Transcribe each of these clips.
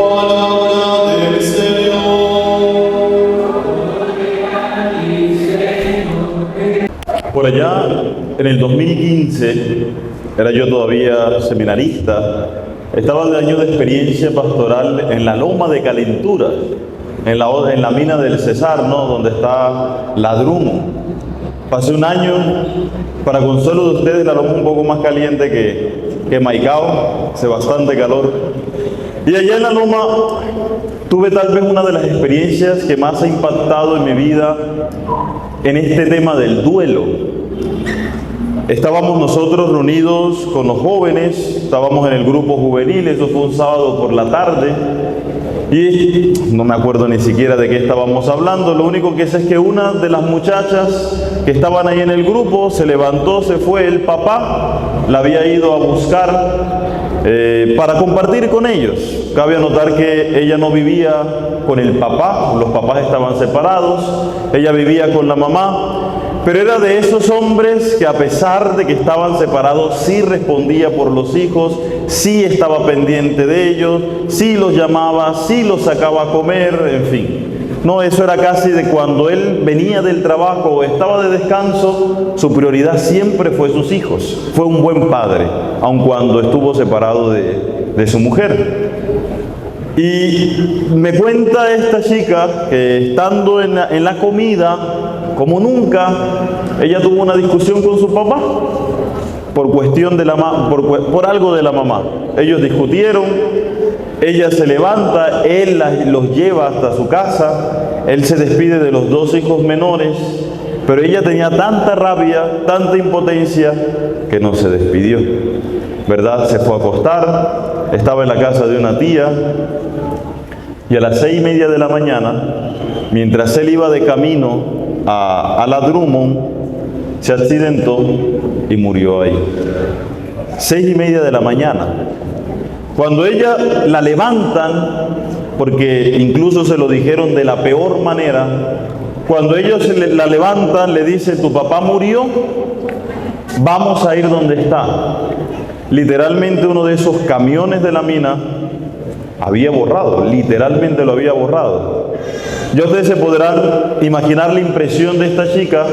Palabra del Señor. Por allá, en el 2015, era yo todavía seminarista, estaba de año de experiencia pastoral en la Loma de Calentura, en la mina del Cesar, ¿no? Donde está Ladrumo. Pasé un año, para consuelo de ustedes, la loma un poco más caliente que Maicao, hace bastante calor. Y allá en la loma tuve tal vez una de las experiencias que más ha impactado en mi vida en este tema del duelo. Estábamos nosotros reunidos con los jóvenes, estábamos en el grupo juvenil, eso fue un sábado por la tarde, y no me acuerdo ni siquiera de qué estábamos hablando. Lo único que sé es que una de las muchachas que estaban ahí en el grupo se levantó, se fue, el papá la había ido a buscar para compartir con ellos. Cabe anotar que ella no vivía con el papá, los papás estaban separados, ella vivía con la mamá. Pero era de esos hombres que, a pesar de que estaban separados, sí respondía por los hijos, sí estaba pendiente de ellos, sí los llamaba, sí los sacaba a comer, en fin. No, eso era casi de cuando él venía del trabajo o estaba de descanso, su prioridad siempre fue sus hijos. Fue un buen padre, aun cuando estuvo separado de su mujer. Y me cuenta esta chica que, estando en la comida, como nunca, ella tuvo una discusión con su papá por cuestión de por algo de la mamá. Ellos discutieron, ella se levanta, él los lleva hasta su casa, él se despide de los dos hijos menores, pero ella tenía tanta rabia, tanta impotencia, que no se despidió, ¿verdad? Se fue a acostar, estaba en la casa de una tía, y a las 6:30 de la mañana, mientras él iba de camino a la Drummond, se accidentó y murió ahí. 6:30 de la mañana. Cuando ella la levantan, porque incluso se lo dijeron de la peor manera, cuando ellos la levantan, le dicen: tu papá murió, vamos a ir donde está. Literalmente uno de esos camiones de la mina había borrado, literalmente lo había borrado. Ya ustedes se podrán imaginar la impresión de esta chica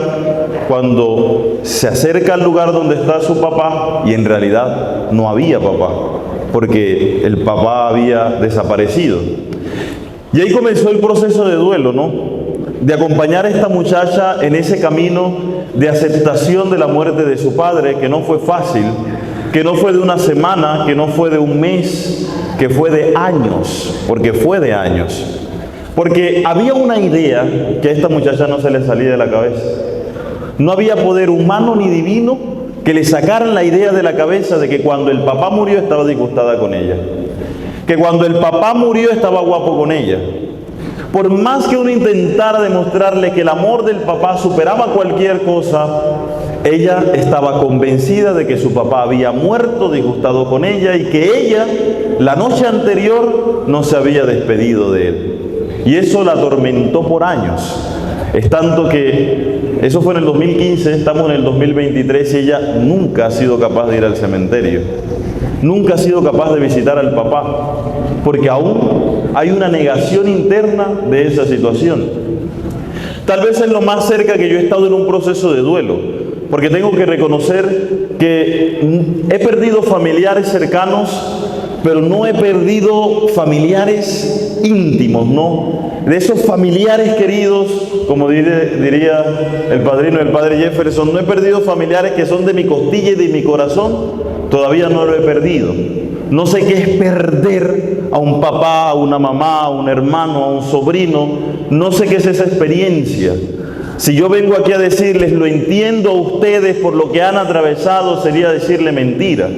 cuando se acerca al lugar donde está su papá y en realidad no había papá, porque el papá había desaparecido. Y ahí comenzó el proceso de duelo, ¿no? De acompañar a esta muchacha en ese camino de aceptación de la muerte de su padre, que no fue fácil, que no fue de una semana, que no fue de un mes, que fue de años, porque fue de años. Porque había una idea que a esta muchacha no se le salía de la cabeza. No había poder humano ni divino que le sacaran la idea de la cabeza de que cuando el papá murió estaba disgustada con ella, que cuando el papá murió estaba guapo con ella. Por más que uno intentara demostrarle que el amor del papá superaba cualquier cosa, ella estaba convencida de que su papá había muerto, disgustado con ella, y que ella, la noche anterior, no se había despedido de él. Y eso la atormentó por años. Es tanto que, eso fue en el 2015, estamos en el 2023 y ella nunca ha sido capaz de ir al cementerio. Nunca ha sido capaz de visitar al papá, porque aún hay una negación interna de esa situación. Tal vez es lo más cerca que yo he estado en un proceso de duelo, porque tengo que reconocer que he perdido familiares cercanos, pero no he perdido familiares íntimos, ¿no? De esos familiares queridos, como diría el padrino, el padre Jefferson, no he perdido familiares que son de mi costilla y de mi corazón, todavía no lo he perdido. No sé qué es perder a un papá, a una mamá, a un hermano, a un sobrino, no sé qué es esa experiencia. Si yo vengo aquí a decirles, lo entiendo a ustedes por lo que han atravesado, sería decirle mentira,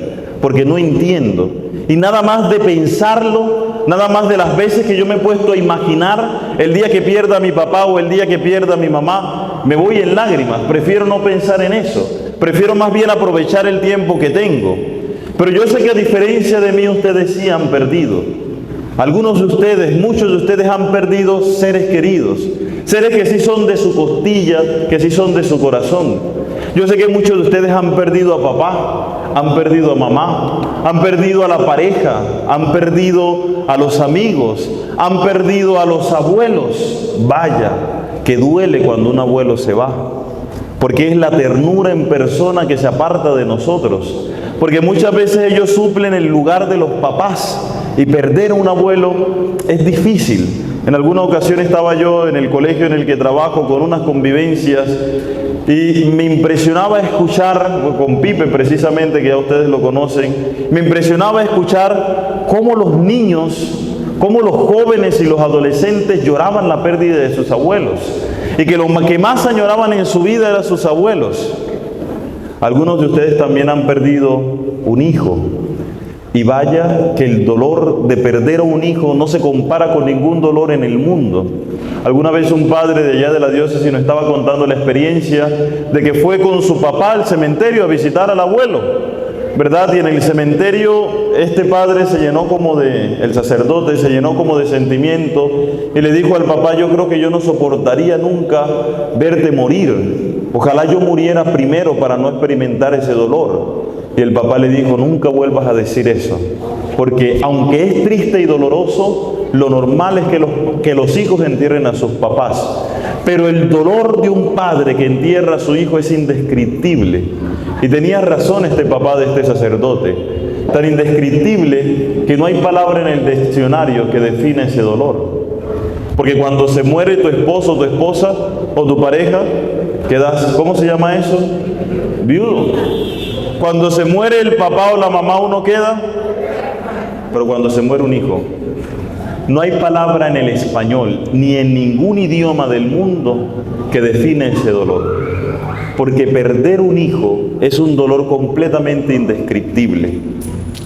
porque no entiendo. Y nada más de pensarlo, nada más de las veces que yo me he puesto a imaginar el día que pierda a mi papá o el día que pierda a mi mamá, me voy en lágrimas. Prefiero no pensar en eso, prefiero más bien aprovechar el tiempo que tengo. Pero yo sé que, a diferencia de mí, ustedes sí han perdido. Algunos de ustedes, muchos de ustedes han perdido seres queridos, seres que sí son de su costilla, que sí son de su corazón. Yo sé que muchos de ustedes han perdido a papá, han perdido a mamá, han perdido a la pareja, han perdido a los amigos, han perdido a los abuelos. Vaya, que duele cuando un abuelo se va, porque es la ternura en persona que se aparta de nosotros. Porque muchas veces ellos suplen el lugar de los papás y perder a un abuelo es difícil. En alguna ocasión estaba yo en el colegio en el que trabajo con unas convivencias y me impresionaba escuchar, con Pipe precisamente, que ya ustedes lo conocen, me impresionaba escuchar cómo los niños, cómo los jóvenes y los adolescentes lloraban la pérdida de sus abuelos y que lo que más añoraban en su vida eran sus abuelos. Algunos de ustedes también han perdido un hijo. Y vaya que el dolor de perder a un hijo no se compara con ningún dolor en el mundo. Alguna vez un padre de allá de la diócesis nos estaba contando la experiencia de que fue con su papá al cementerio a visitar al abuelo, ¿verdad? Y en el cementerio este padre se llenó como el sacerdote se llenó como de sentimiento y le dijo al papá: yo creo que yo no soportaría nunca verte morir. Ojalá yo muriera primero para no experimentar ese dolor. Y el papá le dijo: nunca vuelvas a decir eso, porque aunque es triste y doloroso, lo normal es que los hijos entierren a sus papás. Pero el dolor de un padre que entierra a su hijo es indescriptible. Y tenía razón este papá de este sacerdote, tan indescriptible que no hay palabra en el diccionario que define ese dolor. Porque cuando se muere tu esposo, tu esposa o tu pareja, quedas, ¿cómo se llama eso? Viudo. Cuando se muere el papá o la mamá uno queda, pero cuando se muere un hijo, no hay palabra en el español ni en ningún idioma del mundo que define ese dolor. Porque perder un hijo es un dolor completamente indescriptible.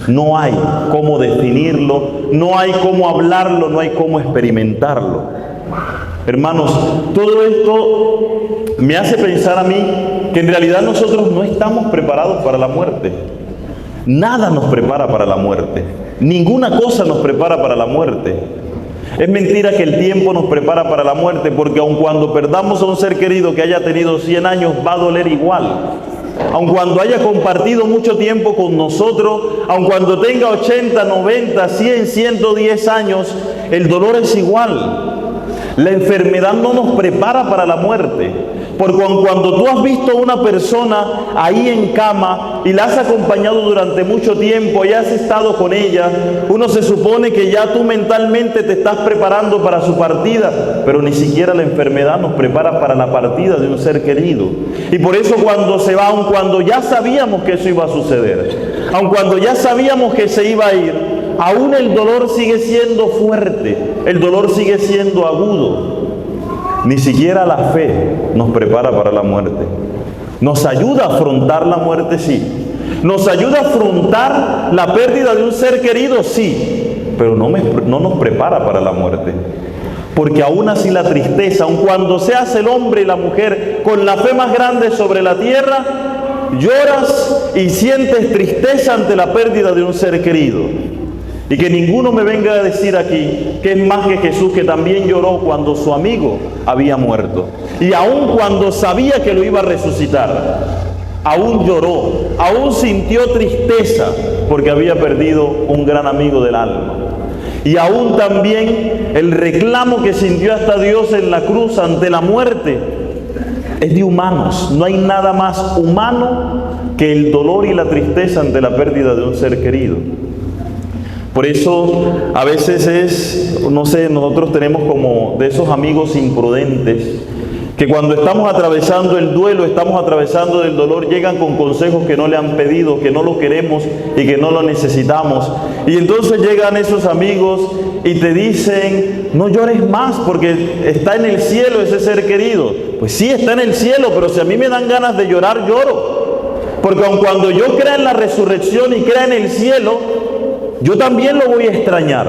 No hay cómo definirlo, no hay cómo hablarlo, no hay cómo experimentarlo. Hermanos, todo esto me hace pensar a mí que en realidad nosotros no estamos preparados para la muerte. Nada nos prepara para la muerte. Ninguna cosa nos prepara para la muerte. Es mentira que el tiempo nos prepara para la muerte, porque aun cuando perdamos a un ser querido que haya tenido 100 años, va a doler igual. Aun cuando haya compartido mucho tiempo con nosotros, aun cuando tenga 80, 90, 100, 110 años, el dolor es igual. La enfermedad no nos prepara para la muerte, porque cuando tú has visto a una persona ahí en cama y la has acompañado durante mucho tiempo y has estado con ella, uno se supone que ya tú mentalmente te estás preparando para su partida, pero ni siquiera la enfermedad nos prepara para la partida de un ser querido. Y por eso cuando se va, aun cuando ya sabíamos que eso iba a suceder, aun cuando ya sabíamos que se iba a ir, aún el dolor sigue siendo fuerte, el dolor sigue siendo agudo. Ni siquiera la fe nos prepara para la muerte. Nos ayuda a afrontar la muerte, sí. Nos ayuda a afrontar la pérdida de un ser querido, sí. Pero no nos prepara para la muerte. Porque aún así la tristeza, aun cuando seas el hombre y la mujer con la fe más grande sobre la tierra, lloras y sientes tristeza ante la pérdida de un ser querido. Y que ninguno me venga a decir aquí que es más que Jesús, que también lloró cuando su amigo había muerto. Y aun cuando sabía que lo iba a resucitar, aún lloró, aún sintió tristeza porque había perdido un gran amigo del alma. Y aún también el reclamo que sintió hasta Dios en la cruz ante la muerte es de humanos. No hay nada más humano que el dolor y la tristeza ante la pérdida de un ser querido. Por eso a veces nosotros tenemos como de esos amigos imprudentes que cuando estamos atravesando el duelo, estamos atravesando el dolor, llegan con consejos que no le han pedido, que no lo queremos y que no lo necesitamos. Y entonces llegan esos amigos y te dicen: no llores más porque está en el cielo ese ser querido. Pues sí, está en el cielo, pero si a mí me dan ganas de llorar, lloro. Porque aun cuando yo crea en la resurrección y crea en el cielo, yo también lo voy a extrañar.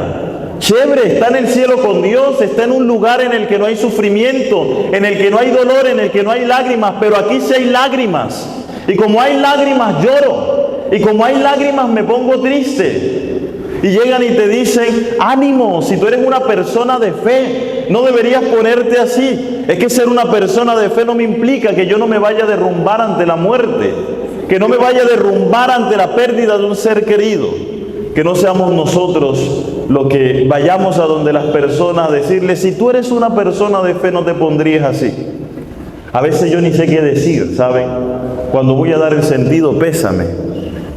Chévere, está en el cielo con Dios, está en un lugar en el que no hay sufrimiento, en el que no hay dolor, en el que no hay lágrimas, pero aquí sí hay lágrimas. Y como hay lágrimas, lloro. Y como hay lágrimas, me pongo triste. Y llegan y te dicen: ánimo, si tú eres una persona de fe, qué? No deberías ponerte así. Es que ser una persona de fe no me implica que yo no me vaya a derrumbar ante la muerte, que no me vaya a derrumbar ante la pérdida de un ser querido. Que no seamos nosotros los que vayamos a donde las personas a decirles, si tú eres una persona de fe no te pondrías así. A veces yo ni sé qué decir, ¿saben? Cuando voy a dar el sentido pésame.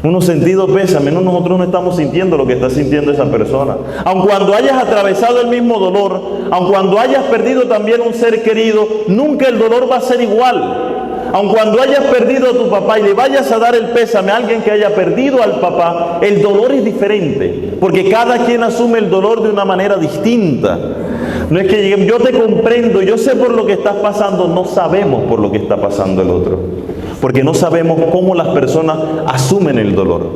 Uno sentido pésame, no, nosotros no estamos sintiendo lo que está sintiendo esa persona. Aun cuando hayas atravesado el mismo dolor, aun cuando hayas perdido también un ser querido, nunca el dolor va a ser igual. Aun cuando hayas perdido a tu papá y le vayas a dar el pésame a alguien que haya perdido al papá, el dolor es diferente, porque cada quien asume el dolor de una manera distinta. No es que lleguen, yo te comprendo, yo sé por lo que estás pasando, no sabemos por lo que está pasando el otro, porque no sabemos cómo las personas asumen el dolor.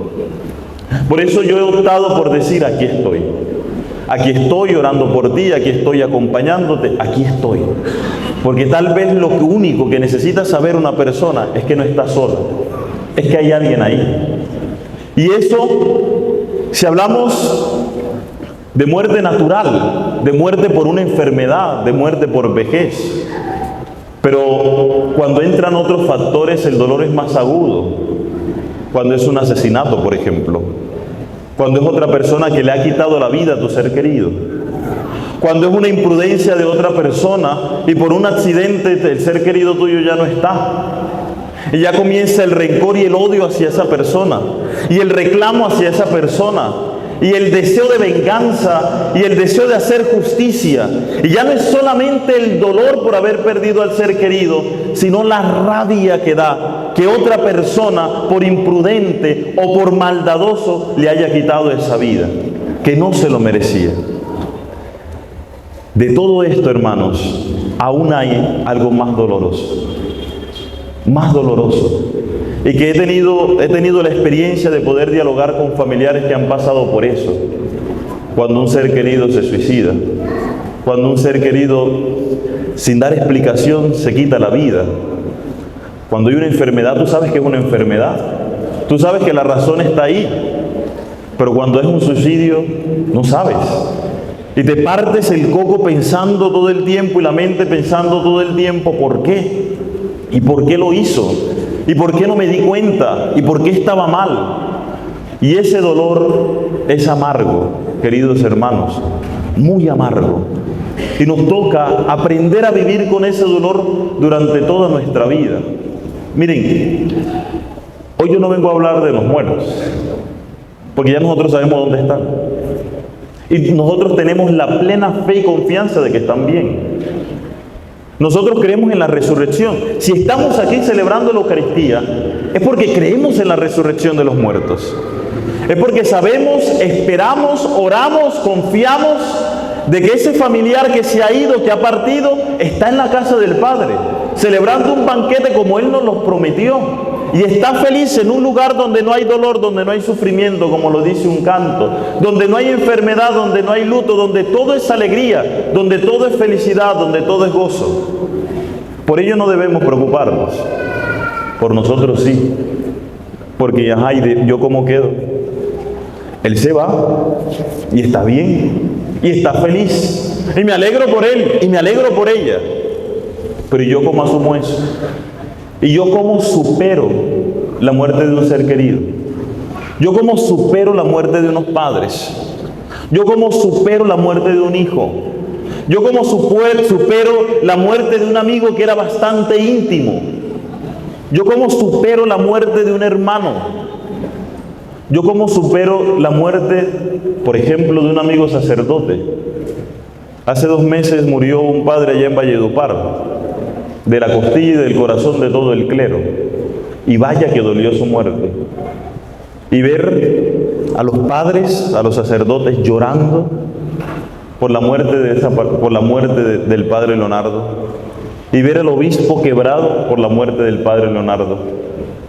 Por eso yo he optado por decir, aquí estoy. Aquí estoy orando por ti, aquí estoy acompañándote, aquí estoy. Porque tal vez lo único que necesita saber una persona es que no está sola, es que hay alguien ahí. Y eso, si hablamos de muerte natural, de muerte por una enfermedad, de muerte por vejez, pero cuando entran otros factores el dolor es más agudo. Cuando es un asesinato, por ejemplo, cuando es otra persona que le ha quitado la vida a tu ser querido, cuando es una imprudencia de otra persona y por un accidente el ser querido tuyo ya no está, y ya comienza el rencor y el odio hacia esa persona, y el reclamo hacia esa persona, y el deseo de venganza, y el deseo de hacer justicia. Y ya no es solamente el dolor por haber perdido al ser querido, sino la rabia que da que otra persona, por imprudente o por maldadoso, le haya quitado esa vida, que no se lo merecía. De todo esto, hermanos, aún hay algo más doloroso, y que he tenido la experiencia de poder dialogar con familiares que han pasado por eso. Cuando un ser querido se suicida, cuando un ser querido, sin dar explicación, se quita la vida. Cuando hay una enfermedad, tú sabes que es una enfermedad, tú sabes que la razón está ahí, pero cuando es un suicidio, no sabes. Y te partes el coco pensando todo el tiempo y la mente pensando todo el tiempo, ¿por qué? ¿Y por qué lo hizo? ¿Y por qué no me di cuenta? ¿Y por qué estaba mal? Y ese dolor es amargo, queridos hermanos, muy amargo. Y nos toca aprender a vivir con ese dolor durante toda nuestra vida. Miren, hoy yo no vengo a hablar de los muertos, porque ya nosotros sabemos dónde están. Y nosotros tenemos la plena fe y confianza de que están bien. Nosotros creemos en la resurrección. Si estamos aquí celebrando la Eucaristía, es porque creemos en la resurrección de los muertos. Es porque sabemos, esperamos, oramos, confiamos de que ese familiar que se ha ido, que ha partido, está en la casa del Padre, celebrando un banquete como Él nos lo prometió. Y está feliz en un lugar donde no hay dolor, donde no hay sufrimiento, como lo dice un canto, donde no hay enfermedad, donde no hay luto, donde todo es alegría, donde todo es felicidad, donde todo es gozo. Por ello no debemos preocuparnos. Por nosotros sí. Porque, ay, ¿yo cómo quedo? Él se va y está bien y está feliz. Y me alegro por él y me alegro por ella. Pero ¿yo cómo asumo eso? ¿Y yo cómo supero la muerte de un ser querido? ¿Yo cómo supero la muerte de unos padres? ¿Yo cómo supero la muerte de un hijo? ¿Yo cómo supero la muerte de un amigo que era bastante íntimo? ¿Yo cómo supero la muerte de un hermano? ¿Yo cómo supero la muerte, por ejemplo, de un amigo sacerdote? Hace 2 meses murió un padre allá en Valledupar, de la costilla y del corazón de todo el clero. Y vaya que dolió su muerte. Y ver a los padres, a los sacerdotes llorando por la muerte del padre Leonardo. Y ver al obispo quebrado por la muerte del padre Leonardo.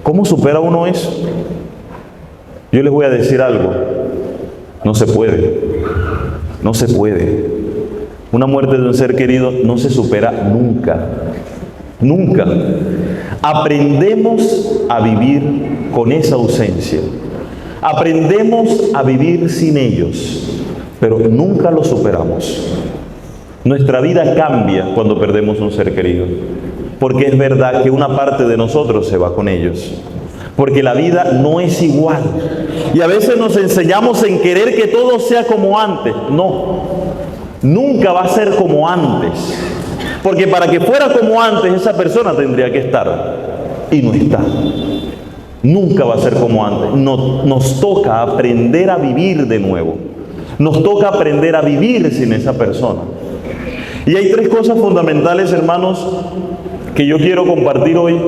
¿Cómo supera uno eso? Yo les voy a decir algo. No se puede. No se puede. Una muerte de un ser querido no se supera nunca. Nunca. Aprendemos a vivir con esa ausencia. Aprendemos a vivir sin ellos, pero nunca lo superamos. Nuestra vida cambia cuando perdemos un ser querido, porque es verdad que una parte de nosotros se va con ellos, porque la vida no es igual. Y a veces nos enseñamos en querer que todo sea como antes. No, nunca va a ser como antes, porque para que fuera como antes esa persona tendría que estar, y no está. Nunca va a ser como antes. Nos toca aprender a vivir de nuevo. Nos toca aprender a vivir sin esa persona. Y hay tres cosas fundamentales, hermanos, que yo quiero compartir hoy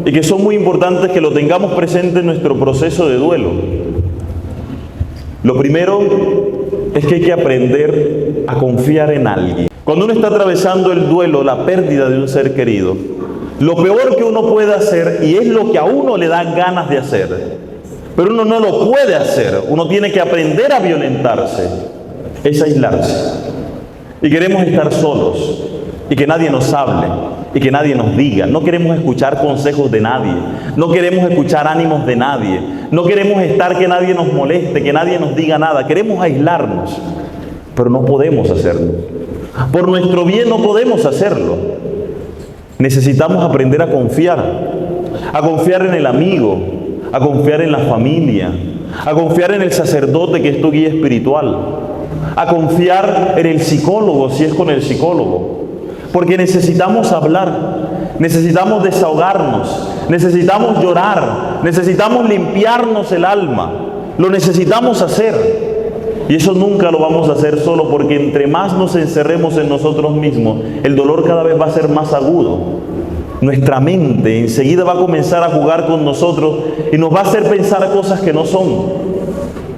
y que son muy importantes que lo tengamos presente en nuestro proceso de duelo. Lo primero es que hay que aprender a confiar en alguien. Cuando uno está atravesando el duelo, la pérdida de un ser querido, lo peor que uno puede hacer, y es lo que a uno le da ganas de hacer, pero uno no lo puede hacer, uno tiene que aprender a violentarse, es aislarse. Y queremos estar solos, y que nadie nos hable, y que nadie nos diga. No queremos escuchar consejos de nadie, no queremos escuchar ánimos de nadie, no queremos estar que nadie nos moleste, que nadie nos diga nada. Queremos aislarnos, pero no podemos hacerlo. Por nuestro bien no podemos hacerlo. Necesitamos aprender a confiar en el amigo, a confiar en la familia, a confiar en el sacerdote que es tu guía espiritual, a confiar en el psicólogo si es con el psicólogo, porque necesitamos hablar, necesitamos desahogarnos, necesitamos llorar, necesitamos limpiarnos el alma, lo necesitamos hacer. Y eso nunca lo vamos a hacer solo, porque entre más nos encerremos en nosotros mismos, el dolor cada vez va a ser más agudo. Nuestra mente enseguida va a comenzar a jugar con nosotros y nos va a hacer pensar cosas que no son.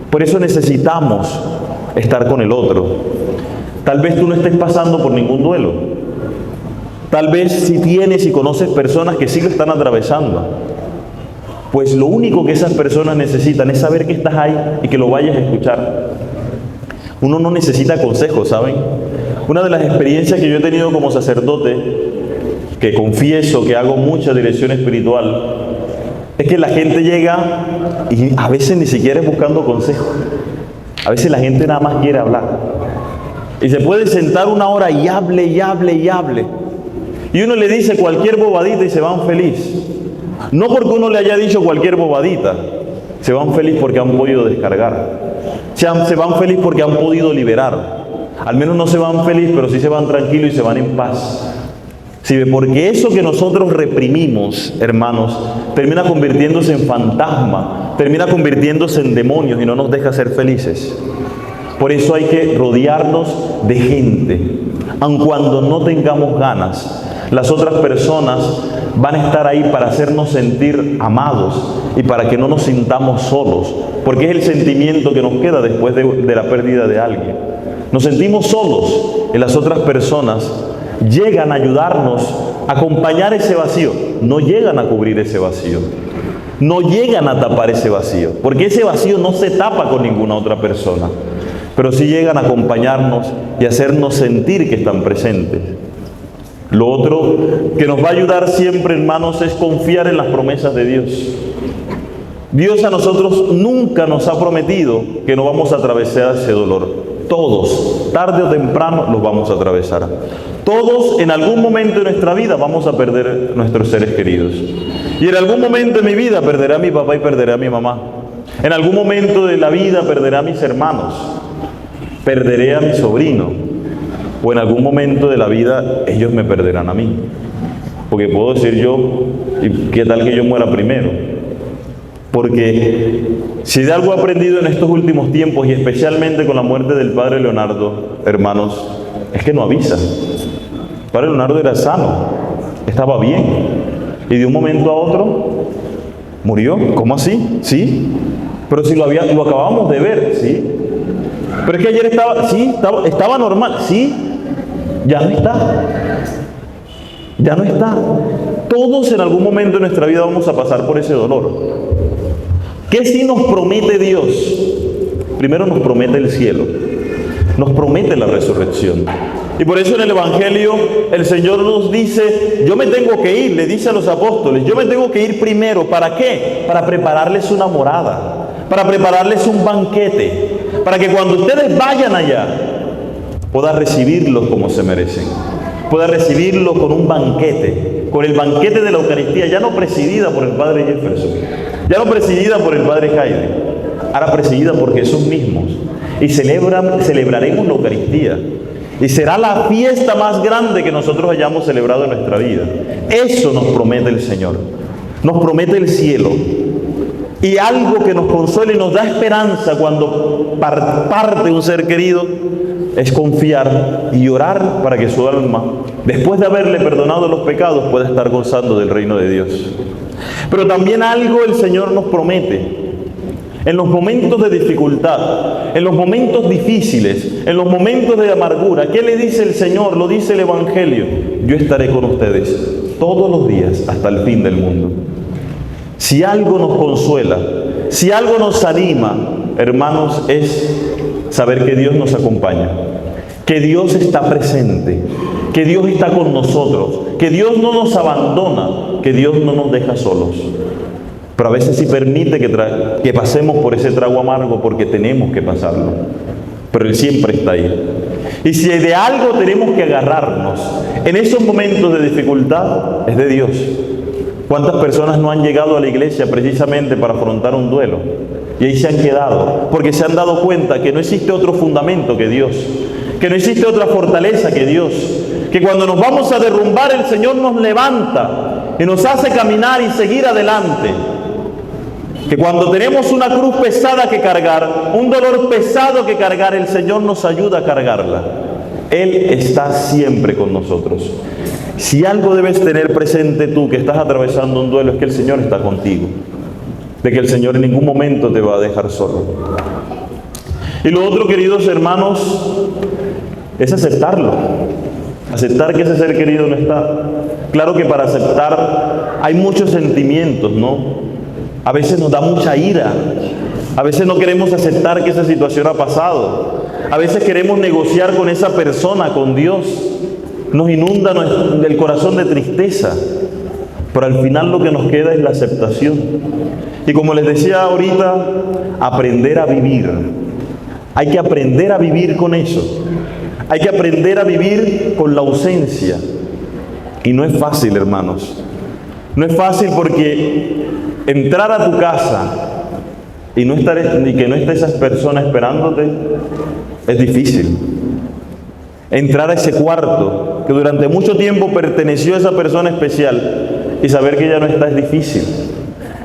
Por eso necesitamos estar con el otro. Tal vez tú no estés pasando por ningún duelo. Tal vez si tienes y conoces personas que sí lo están atravesando. Pues lo único que esas personas necesitan es saber que estás ahí y que lo vayas a escuchar. Uno no necesita consejos, ¿saben? Una de las experiencias que yo he tenido como sacerdote, que confieso que hago mucha dirección espiritual, es que la gente llega y a veces ni siquiera es buscando consejos. A veces la gente nada más quiere hablar. Y se puede sentar una hora y hable, y hable, y hable. Y uno le dice cualquier bobadita y se van feliz. No porque uno le haya dicho cualquier bobadita, se van feliz porque han podido descargar. Se van feliz porque han podido liberar. Al menos no se van feliz, pero sí se van tranquilos y se van en paz. ¿Sí? Porque eso que nosotros reprimimos, hermanos, termina convirtiéndose en fantasma, termina convirtiéndose en demonios y no nos deja ser felices. Por eso hay que rodearnos de gente, aun cuando no tengamos ganas. Las otras personas van a estar ahí para hacernos sentir amados y para que no nos sintamos solos, porque es el sentimiento que nos queda después de la pérdida de alguien. Nos sentimos solos y las otras personas llegan a ayudarnos a acompañar ese vacío, no llegan a cubrir ese vacío, no llegan a tapar ese vacío, porque ese vacío no se tapa con ninguna otra persona, pero sí llegan a acompañarnos y hacernos sentir que están presentes. Lo otro que nos va a ayudar siempre, hermanos, es confiar en las promesas de Dios. Dios a nosotros nunca nos ha prometido que no vamos a atravesar ese dolor. Todos, tarde o temprano, los vamos a atravesar. Todos, en algún momento de nuestra vida, vamos a perder nuestros seres queridos. Y en algún momento de mi vida perderé a mi papá y perderé a mi mamá. En algún momento de la vida perderé a mis hermanos. Perderé a mi sobrino. O en algún momento de la vida ellos me perderán a mí. Porque puedo decir yo, ¿y qué tal que yo muera primero? Porque si de algo he aprendido en estos últimos tiempos, y especialmente con la muerte del padre Leonardo, hermanos, es que no avisa. El padre Leonardo era sano, estaba bien, y de un momento a otro murió. ¿Cómo así? Sí, pero si lo acabamos de ver, sí. Pero es que ayer estaba normal, sí, ya no está. Ya no está. Todos en algún momento de nuestra vida vamos a pasar por ese dolor. ¿Qué sí nos promete Dios? Primero nos promete el cielo, nos promete la resurrección. Y por eso en el Evangelio el Señor nos dice, yo me tengo que ir, le dice a los apóstoles, yo me tengo que ir primero. ¿Para qué? Para prepararles una morada, para prepararles un banquete, para que cuando ustedes vayan allá, pueda recibirlos como se merecen, pueda recibirlos con un banquete, con el banquete de la Eucaristía, ya no presidida por el Padre Jefferson, ya no presidida por el Padre Jaime, ahora presidida por Jesús mismo. Y celebraremos la Eucaristía. Y será la fiesta más grande que nosotros hayamos celebrado en nuestra vida. Eso nos promete el Señor. Nos promete el cielo. Y algo que nos consuela y nos da esperanza cuando parte un ser querido es confiar y orar para que su alma, después de haberle perdonado los pecados, pueda estar gozando del reino de Dios. Pero también algo el Señor nos promete. En los momentos de dificultad, en los momentos difíciles, en los momentos de amargura, ¿qué le dice el Señor? Lo dice el Evangelio: yo estaré con ustedes todos los días hasta el fin del mundo. Si algo nos consuela, si algo nos anima, hermanos, es saber que Dios nos acompaña, que Dios está presente, que Dios está con nosotros, que Dios no nos abandona, que Dios no nos deja solos. Pero a veces sí permite que pasemos por ese trago amargo porque tenemos que pasarlo. Pero Él siempre está ahí. Y si de algo tenemos que agarrarnos en esos momentos de dificultad, es de Dios. ¿Cuántas personas no han llegado a la iglesia precisamente para afrontar un duelo? Y ahí se han quedado, porque se han dado cuenta que no existe otro fundamento que Dios, que no existe otra fortaleza que Dios, que cuando nos vamos a derrumbar el Señor nos levanta y nos hace caminar y seguir adelante. Que cuando tenemos una cruz pesada que cargar, un dolor pesado que cargar, el Señor nos ayuda a cargarla. Él está siempre con nosotros. Si algo debes tener presente tú que estás atravesando un duelo, es que el Señor está contigo. De que el Señor en ningún momento te va a dejar solo. Y lo otro, queridos hermanos, es aceptarlo. Aceptar que ese ser querido no está. Claro que para aceptar hay muchos sentimientos, ¿no? A veces nos da mucha ira. A veces no queremos aceptar que esa situación ha pasado. A veces queremos negociar con esa persona, con Dios. Nos inunda el corazón de tristeza. Pero al final lo que nos queda es la aceptación. Y como les decía ahorita, aprender a vivir. Hay que aprender a vivir con eso. Hay que aprender a vivir con la ausencia. Y no es fácil, hermanos. No es fácil porque entrar a tu casa y que no esté esa persona esperándote es difícil. Entrar a ese cuarto que durante mucho tiempo perteneció a esa persona especial y saber que ya no está es difícil.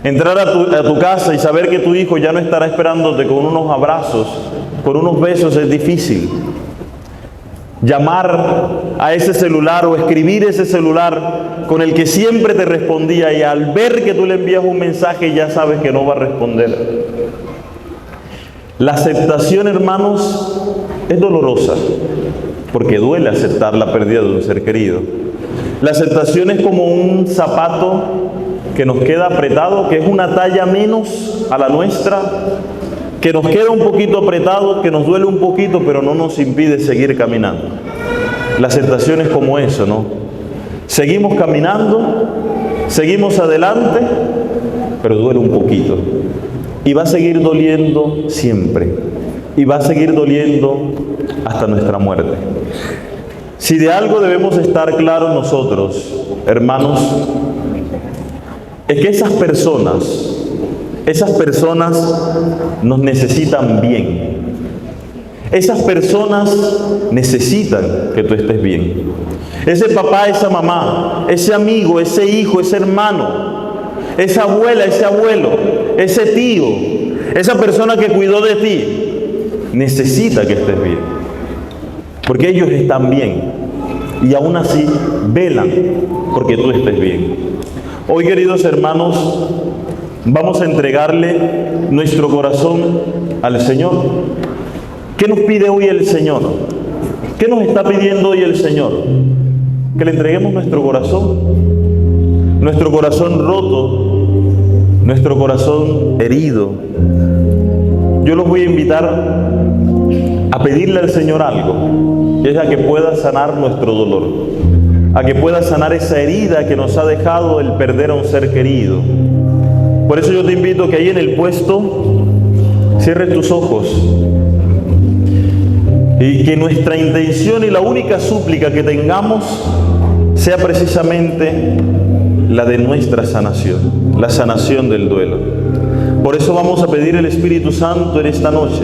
Entrar a tu casa y saber que tu hijo ya no estará esperándote con unos abrazos, con unos besos es difícil. Llamar a ese celular o escribir ese celular con el que siempre te respondía y al ver que tú le envías un mensaje ya sabes que no va a responder. La aceptación, hermanos, es dolorosa porque duele aceptar la pérdida de un ser querido. La aceptación es como un zapato que nos queda apretado, que es una talla menos a la nuestra, que nos queda un poquito apretado, que nos duele un poquito, pero no nos impide seguir caminando. La aceptación es como eso, ¿no? Seguimos caminando, seguimos adelante, pero duele un poquito. Y va a seguir doliendo siempre. Y va a seguir doliendo hasta nuestra muerte. Si de algo debemos estar claros nosotros, hermanos, es que esas personas nos necesitan bien. Esas personas necesitan que tú estés bien. Ese papá, esa mamá, ese amigo, ese hijo, ese hermano, esa abuela, ese abuelo, ese tío, esa persona que cuidó de ti, necesita que estés bien. Porque ellos están bien y aún así velan porque tú estés bien. Hoy, queridos hermanos, vamos a entregarle nuestro corazón al Señor. ¿Qué nos pide hoy el Señor? ¿Qué nos está pidiendo hoy el Señor? Que le entreguemos nuestro corazón roto, nuestro corazón herido. Yo los voy a invitar a pedirle al Señor algo, y es a que pueda sanar nuestro dolor, a que pueda sanar esa herida que nos ha dejado el perder a un ser querido. Por eso yo te invito a que ahí en el puesto cierres tus ojos Y que nuestra intención y la única súplica que tengamos sea precisamente la de nuestra sanación, la sanación del duelo. Por eso vamos a pedir el Espíritu Santo en esta noche.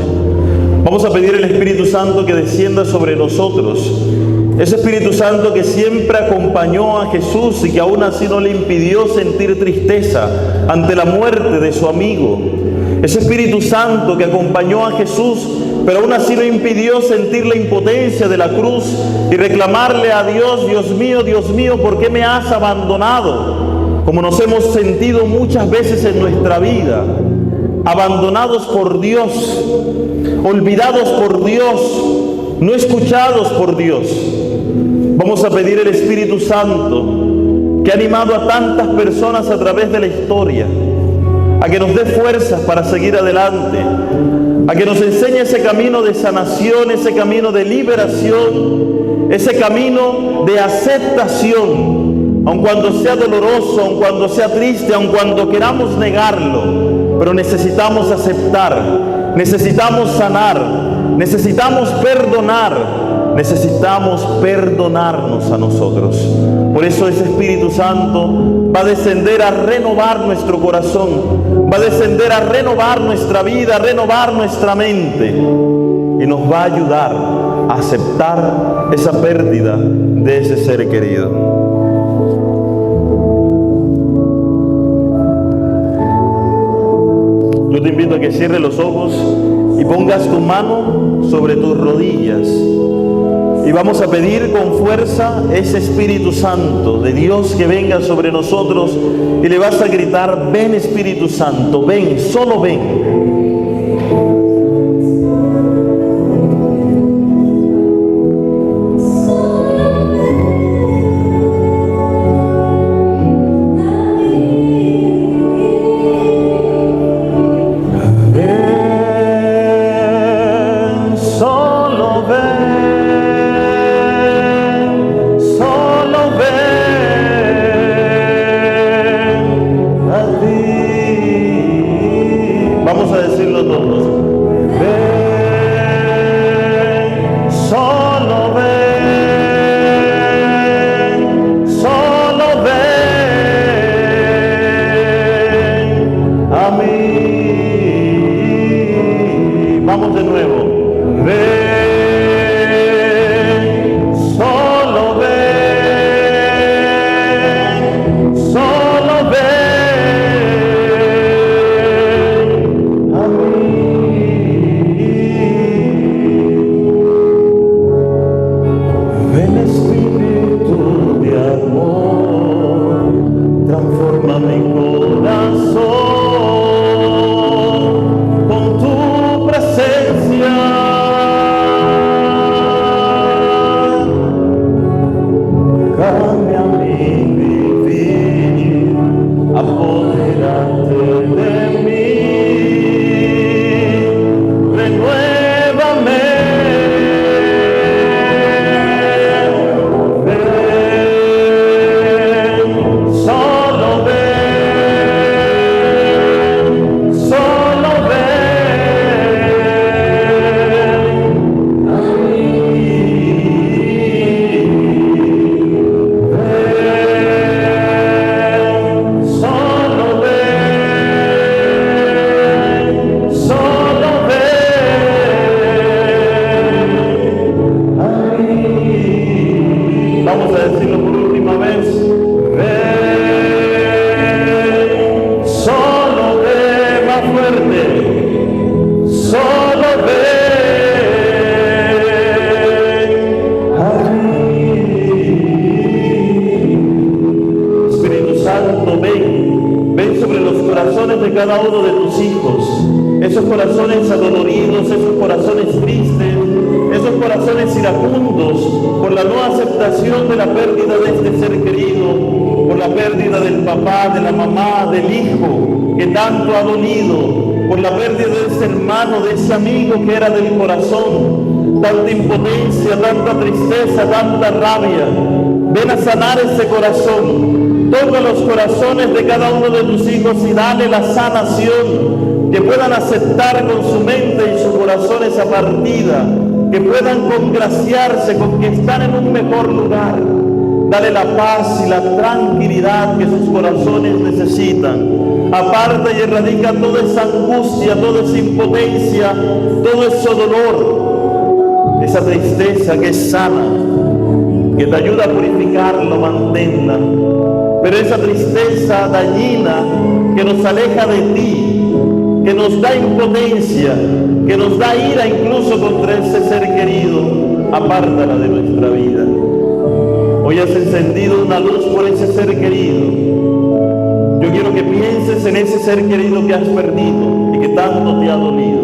Vamos a pedir el Espíritu Santo que descienda sobre nosotros. Ese Espíritu Santo que siempre acompañó a Jesús y que aún así no le impidió sentir tristeza ante la muerte de su amigo. Ese Espíritu Santo que acompañó a Jesús, pero aún así no impidió sentir la impotencia de la cruz y reclamarle a Dios: Dios mío, ¿por qué me has abandonado? Como nos hemos sentido muchas veces en nuestra vida, abandonados por Dios, olvidados por Dios, no escuchados por Dios. Vamos a pedir el Espíritu Santo que ha animado a tantas personas a través de la historia, a que nos dé fuerzas para seguir adelante, a que nos enseñe ese camino de sanación, ese camino de liberación, ese camino de aceptación, aun cuando sea doloroso, aun cuando sea triste, aun cuando queramos negarlo, pero necesitamos aceptar, necesitamos sanar, necesitamos perdonar, necesitamos perdonarnos a nosotros. Por eso ese Espíritu Santo va a descender a renovar nuestro corazón, va a descender a renovar nuestra vida, a renovar nuestra mente, y nos va a ayudar a aceptar esa pérdida de ese ser querido. Yo te invito a que cierres los ojos y pongas tu mano sobre tus rodillas. Y vamos a pedir con fuerza ese Espíritu Santo de Dios que venga sobre nosotros, y le vas a gritar: ven Espíritu Santo, ven, solo ven. cada uno de tus hijos, esos corazones adoloridos, esos corazones tristes, esos corazones iracundos por la no aceptación de la pérdida de este ser querido, por la pérdida del papá, de la mamá, del hijo que tanto ha dolido, por la pérdida de ese hermano, de ese amigo que era del corazón. Tanta impotencia, tanta tristeza, tanta rabia. Ven a sanar ese corazón. Toca los corazones de cada uno de tus hijos y dale la sanación, que puedan aceptar con su mente y su corazón esa partida, que puedan congraciarse con que están en un mejor lugar. Dale la paz y la tranquilidad que sus corazones necesitan. Aparta y erradica toda esa angustia, toda esa impotencia, todo ese dolor, esa tristeza que es sana, que te ayuda a purificarlo, manténla. Pero esa tristeza dañina que nos aleja de ti, que nos da impotencia, que nos da ira incluso contra ese ser querido, apártala de nuestra vida. Hoy has encendido una luz por ese ser querido. Yo quiero que pienses en ese ser querido que has perdido y que tanto te ha dolido.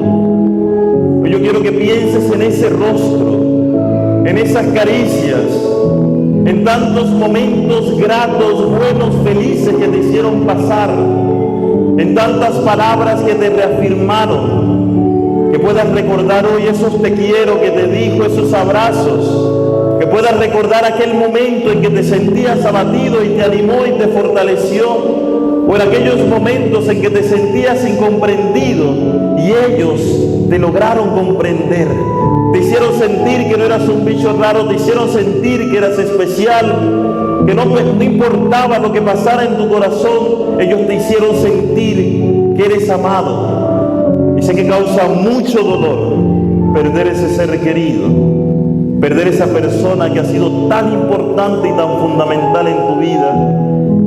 Hoy yo quiero que pienses en ese rostro, en esas caricias, en tantos momentos gratos, buenos, felices que te hicieron pasar, en tantas palabras que te reafirmaron, que puedas recordar hoy esos te quiero que te dijo, esos abrazos, que puedas recordar aquel momento en que te sentías abatido y te animó y te fortaleció, o en aquellos momentos en que te sentías incomprendido y ellos te lograron comprender, te hicieron sentir que no eras un bicho raro, te hicieron sentir que eras especial, que no importaba lo que pasara en tu corazón, ellos te hicieron sentir que eres amado. Y sé que causa mucho dolor perder ese ser querido, perder esa persona que ha sido tan importante y tan fundamental en tu vida,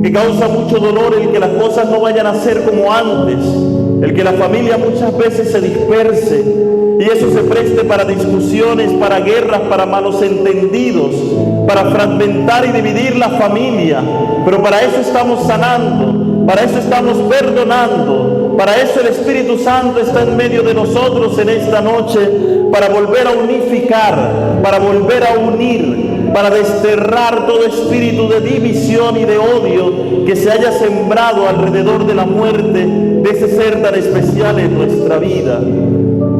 que causa mucho dolor el que las cosas no vayan a ser como antes, el que la familia muchas veces se disperse y eso se preste para discusiones, para guerras, para malos entendidos, para fragmentar y dividir la familia. Pero para eso estamos sanando, para eso estamos perdonando, para eso el Espíritu Santo está en medio de nosotros en esta noche, para volver a unificar, para volver a unir, para desterrar todo espíritu de división y de odio que se haya sembrado alrededor de la muerte de ese ser tan especial en nuestra vida.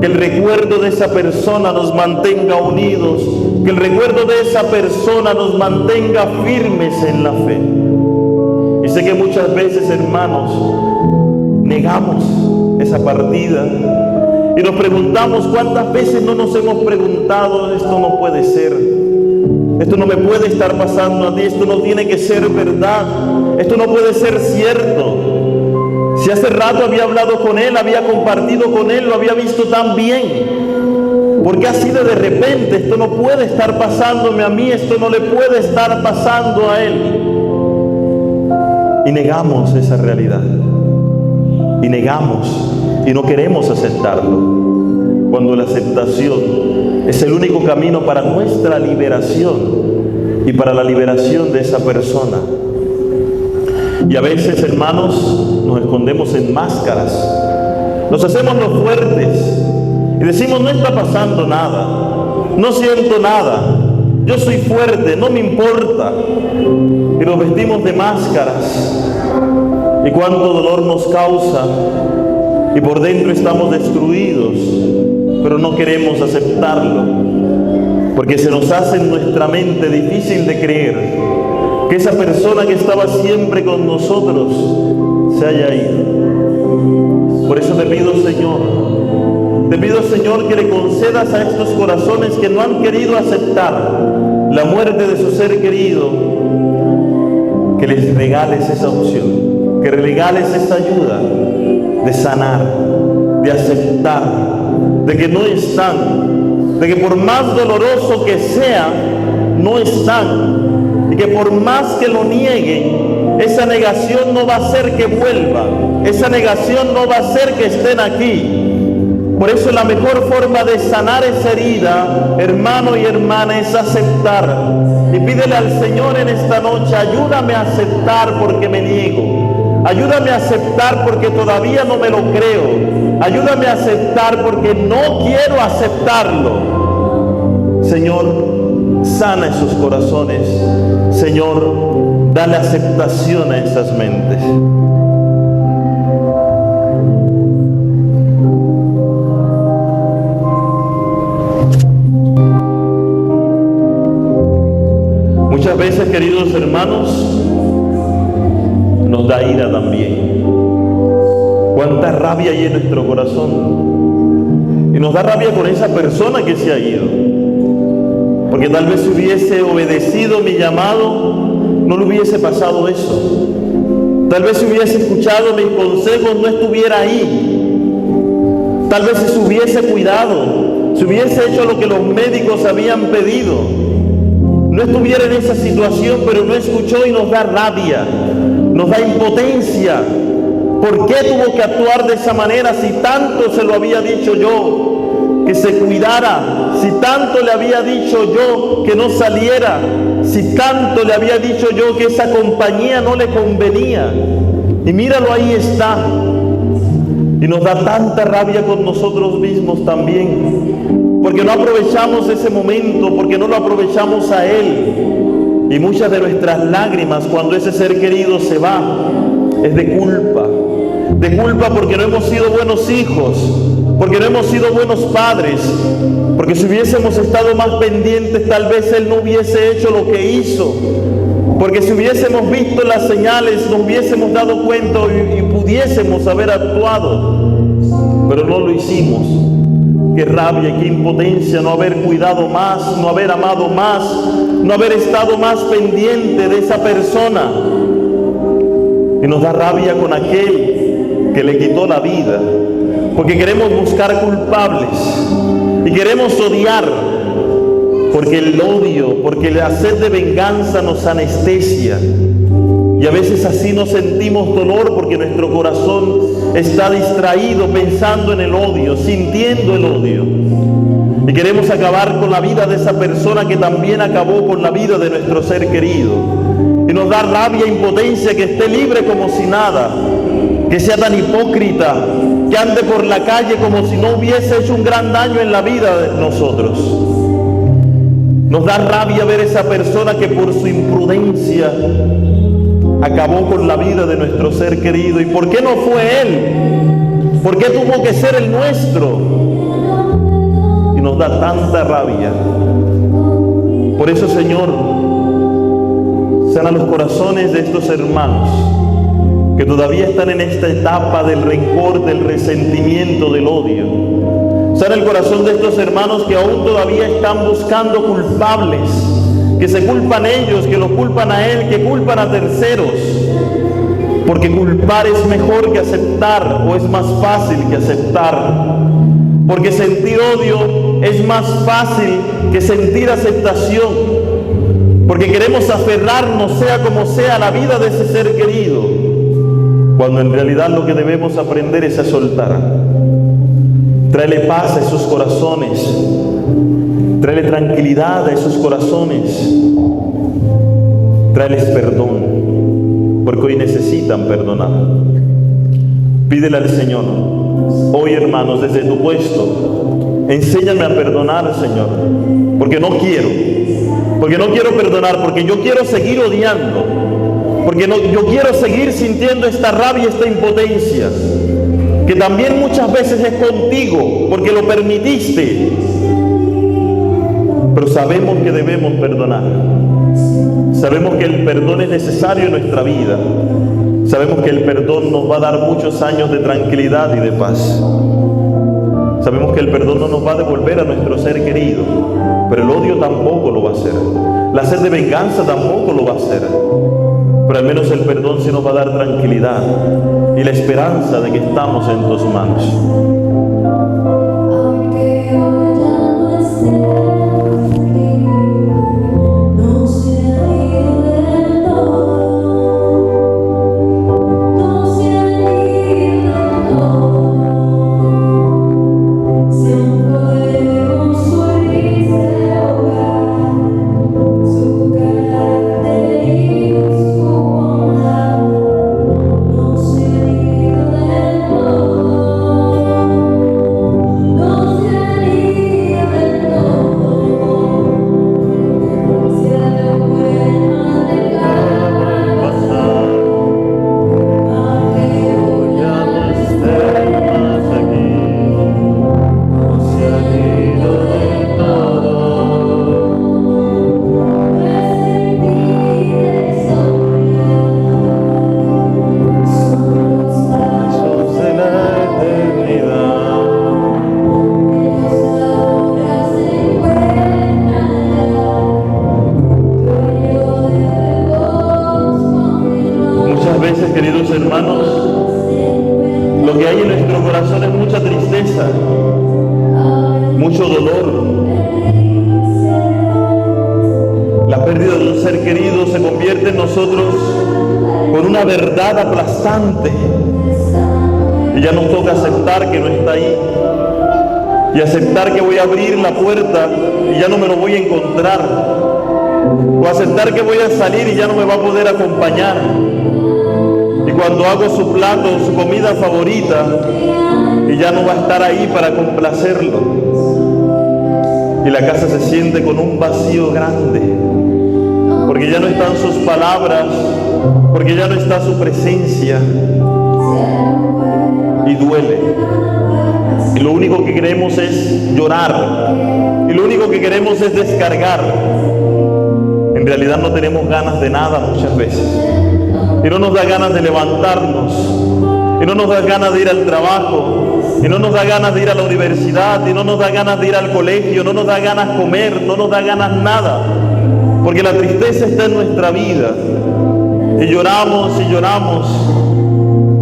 Que el recuerdo de esa persona nos mantenga unidos, que el recuerdo de esa persona nos mantenga firmes en la fe. Y sé que muchas veces, hermanos, negamos esa partida y nos preguntamos cuántas veces no nos hemos preguntado, esto no puede ser, esto no me puede estar pasando a ti, esto no tiene que ser verdad, esto no puede ser cierto. Si hace rato había hablado con él, había compartido con él, lo había visto tan bien, ¿por qué así de repente? Esto no puede estar pasándome a mí, esto no le puede estar pasando a él. Y negamos esa realidad, y negamos, y no queremos aceptarlo, cuando la aceptación es el único camino para nuestra liberación y para la liberación de esa persona. Y a veces, hermanos, nos escondemos en máscaras, nos hacemos los fuertes y decimos, no está pasando nada, no siento nada, yo soy fuerte, no me importa. Y nos vestimos de máscaras, y cuánto dolor nos causa, y por dentro estamos destruidos, pero no queremos aceptarlo, porque se nos hace en nuestra mente difícil de creer que esa persona que estaba siempre con nosotros se haya ido. Por eso te pido, Señor, que le concedas a estos corazones que no han querido aceptar la muerte de su ser querido, que les regales esa opción, que regales esa ayuda de sanar, de aceptar, de que no están, de que por más doloroso que sea, no están. Y que por más que lo nieguen, esa negación no va a hacer que vuelva, esa negación no va a hacer que estén aquí. Por eso la mejor forma de sanar esa herida, hermano y hermana, es aceptar. Y pídele al Señor en esta noche, ayúdame a aceptar porque me niego, ayúdame a aceptar porque todavía no me lo creo, ayúdame a aceptar porque no quiero aceptarlo. Señor, sana esos corazones. Señor, dale aceptación a esas mentes. Muchas veces, queridos hermanos, nos da ira también. Cuánta rabia hay en nuestro corazón. Y nos da rabia con esa persona que se ha ido. Porque tal vez si hubiese obedecido mi llamado, no le hubiese pasado eso. Tal vez si hubiese escuchado mis consejos, no estuviera ahí. Tal vez si se hubiese cuidado, si hubiese hecho lo que los médicos habían pedido, no estuviera en esa situación, pero no escuchó y nos da rabia, nos da impotencia. ¿Por qué tuvo que actuar de esa manera si tanto se lo había dicho yo que se cuidara? Si tanto le había dicho yo que no saliera, si tanto le había dicho yo que esa compañía no le convenía. Y míralo, ahí está. Y nos da tanta rabia con nosotros mismos también, porque no aprovechamos ese momento, porque no lo aprovechamos a Él. Y muchas de nuestras lágrimas cuando ese ser querido se va es de culpa porque no hemos sido buenos hijos, porque no hemos sido buenos padres, porque si hubiésemos estado más pendientes tal vez Él no hubiese hecho lo que hizo, porque si hubiésemos visto las señales nos hubiésemos dado cuenta y pudiésemos haber actuado, pero no lo hicimos. Qué rabia, qué impotencia no haber cuidado más, no haber amado más, no haber estado más pendiente de esa persona. Y nos da rabia con aquel que le quitó la vida, porque queremos buscar culpables y queremos odiar, porque el odio, porque la sed de venganza nos anestesia, y a veces así no sentimos dolor porque nuestro corazón está distraído pensando en el odio, sintiendo el odio, y queremos acabar con la vida de esa persona que también acabó con la vida de nuestro ser querido. Y nos da rabia e impotencia que esté libre como si nada, que sea tan hipócrita, que ande por la calle como si no hubiese hecho un gran daño en la vida de nosotros. Nos da rabia ver esa persona que por su imprudencia acabó con la vida de nuestro ser querido. ¿Y por qué no fue Él? ¿Por qué tuvo que ser el nuestro? Y nos da tanta rabia. Por eso, Señor, sana los corazones de estos hermanos que todavía están en esta etapa del rencor, del resentimiento, del odio. Sana el corazón de estos hermanos que aún todavía están buscando culpables, que se culpan ellos, que lo culpan a Él, que culpan a terceros, porque culpar es mejor que aceptar, o es más fácil que aceptar, porque sentir odio es más fácil que sentir aceptación, porque queremos aferrarnos, sea como sea, a la vida de ese ser querido, cuando en realidad lo que debemos aprender es a soltar. Tráele paz a esos corazones, tráele tranquilidad a esos corazones, tráeles perdón, porque hoy necesitan perdonar. Pídele al Señor, hoy, hermanos, desde tu puesto, enséñame a perdonar, Señor, porque no quiero perdonar, porque yo quiero seguir odiando, porque yo quiero seguir sintiendo esta rabia, esta impotencia, que también muchas veces es contigo, porque lo permitiste, pero sabemos que debemos perdonar, sabemos que el perdón es necesario en nuestra vida, sabemos que el perdón nos va a dar muchos años de tranquilidad y de paz, sabemos que el perdón no nos va a devolver a nuestro ser querido, pero el odio tampoco lo va a hacer, la sed de venganza tampoco lo va a hacer, pero al menos el perdón sí nos va a dar tranquilidad y la esperanza de que estamos en tus manos. veces, queridos hermanos, lo que hay en nuestro corazón es mucha tristeza, mucho dolor. La pérdida de un ser querido se convierte en nosotros con una verdad aplastante. Y ya nos toca aceptar que no está ahí. Y aceptar que voy a abrir la puerta y ya no me lo voy a encontrar. O aceptar que voy a salir y ya no me va a poder acompañar. Y cuando hago su plato, su comida favorita, y ya no va a estar ahí para complacerlo. Y la casa se siente con un vacío grande. Porque ya no están sus palabras, porque ya no está su presencia. Y duele. Y lo único que queremos es llorar. Y lo único que queremos es descargar. En realidad no tenemos ganas de nada muchas veces. Y no nos da ganas de levantarnos. Y no nos da ganas de ir al trabajo. Y no nos da ganas de ir a la universidad. Y no nos da ganas de ir al colegio. No nos da ganas de comer. No nos da ganas nada. Porque la tristeza está en nuestra vida. Y lloramos y lloramos.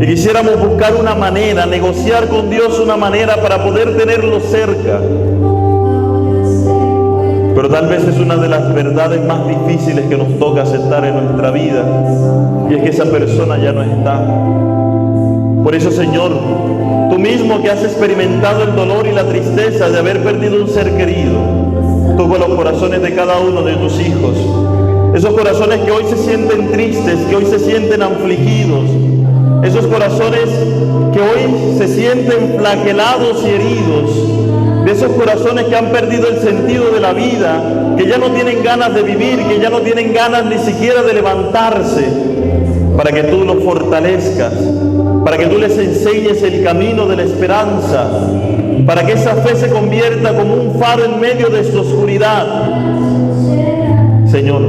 Y quisiéramos buscar una manera, negociar con Dios una manera para poder tenerlo cerca. Pero tal vez es una de las verdades más difíciles que nos toca aceptar en nuestra vida. Y es que esa persona ya no está. Por eso, Señor, tú mismo que has experimentado el dolor y la tristeza de haber perdido un ser querido, toca los corazones de cada uno de tus hijos. Esos corazones que hoy se sienten tristes, que hoy se sienten afligidos. Esos corazones que hoy se sienten flagelados y heridos. De esos corazones que han perdido el sentido de la vida, que ya no tienen ganas de vivir, que ya no tienen ganas ni siquiera de levantarse, para que tú los fortalezcas, para que tú les enseñes el camino de la esperanza, para que esa fe se convierta como un faro en medio de su oscuridad. Señor,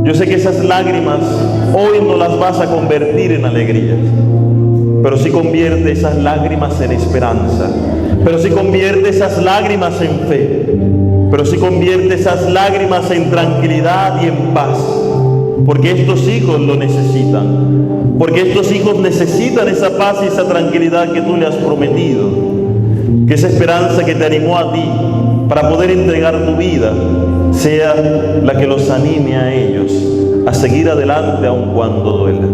yo sé que esas lágrimas hoy no las vas a convertir en alegría, pero sí convierte esas lágrimas en esperanza, pero sí convierte esas lágrimas en fe, pero sí convierte esas lágrimas en tranquilidad y en paz, porque estos hijos lo necesitan, porque estos hijos necesitan esa paz y esa tranquilidad que tú le has prometido, que esa esperanza que te animó a ti para poder entregar tu vida sea la que los anime a ellos a seguir adelante aun cuando duela.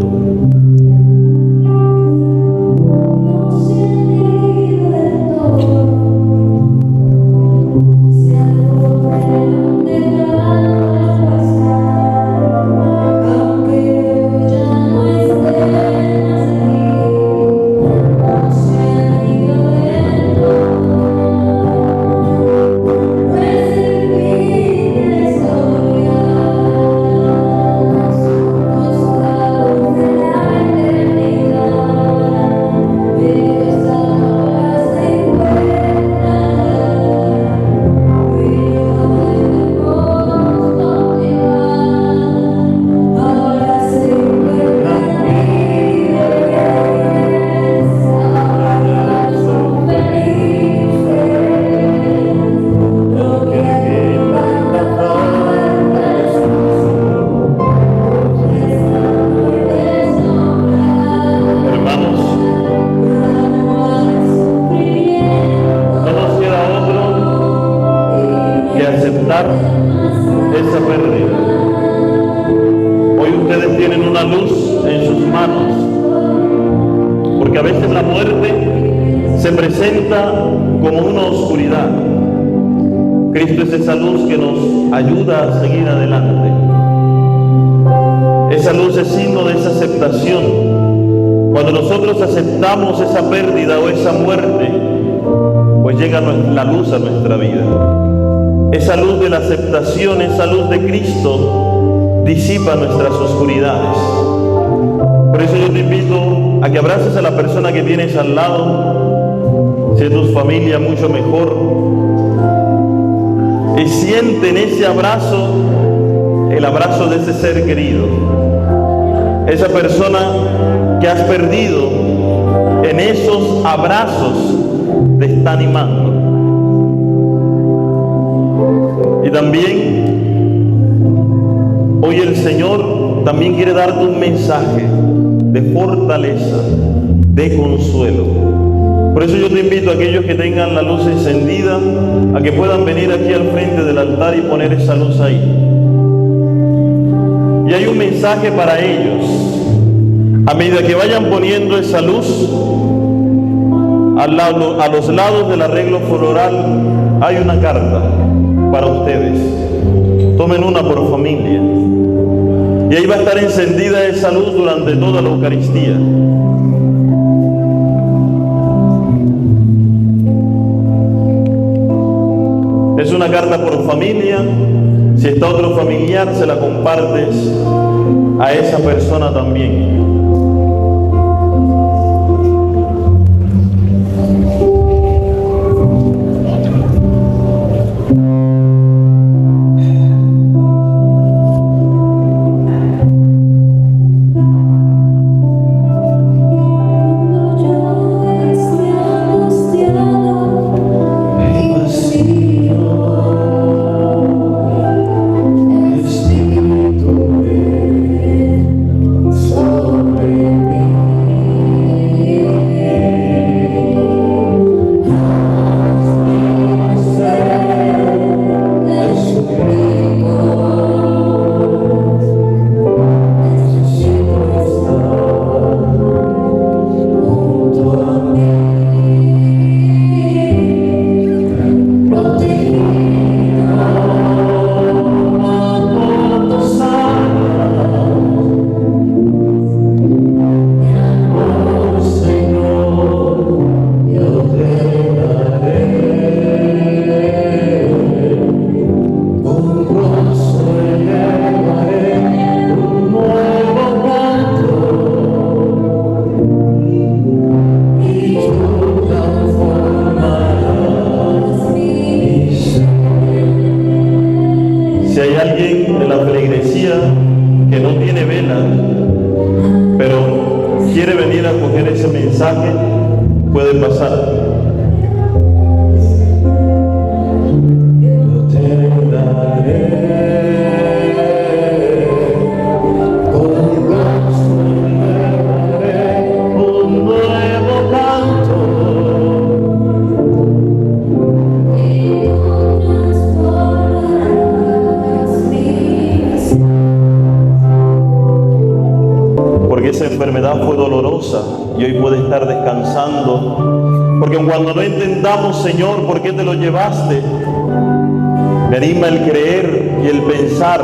Esa pérdida. Hoy ustedes tienen una luz en sus manos, porque a veces la muerte se presenta como una oscuridad. Cristo es esa luz que nos ayuda a seguir adelante. Esa luz es signo de esa aceptación. Cuando nosotros aceptamos esa pérdida o esa muerte, pues llega la luz a nuestra vida. Esa luz de la aceptación, esa luz de Cristo disipa nuestras oscuridades. Por eso yo te invito a que abraces a la persona que tienes al lado, si es tu familia mucho mejor, y siente en ese abrazo el abrazo de ese ser querido, esa persona que has perdido. En esos abrazos te está animando. Y también hoy el Señor también quiere darte un mensaje. de fortaleza, de consuelo. Por eso yo te invito a aquellos que tengan la luz encendida a que puedan venir aquí al frente del altar y poner esa luz ahí. Y hay un mensaje para ellos. A medida que vayan poniendo esa luz, a los lados del arreglo floral hay una carta para ustedes. Tomen una por familia. Y ahí va a estar encendida esa luz durante toda la Eucaristía. Es una carta por familia. Si está otro familiar, se la compartes a esa persona también. Puede pasar. Esa enfermedad fue dolorosa y hoy puede estar descansando, porque cuando no entendamos, Señor, por qué te lo llevaste, me anima el creer y el pensar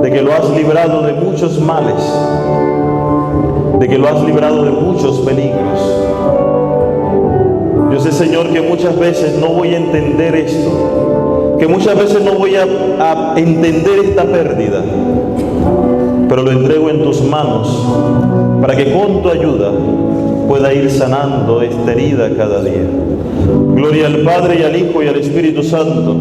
de que lo has librado de muchos males, de que lo has librado de muchos peligros. Yo sé, Señor, que muchas veces no voy a entender esto, que muchas veces no voy a entender esta pérdida, pero lo entrego en tus manos para que con tu ayuda pueda ir sanando esta herida cada día. Gloria al Padre y al Hijo y al Espíritu Santo.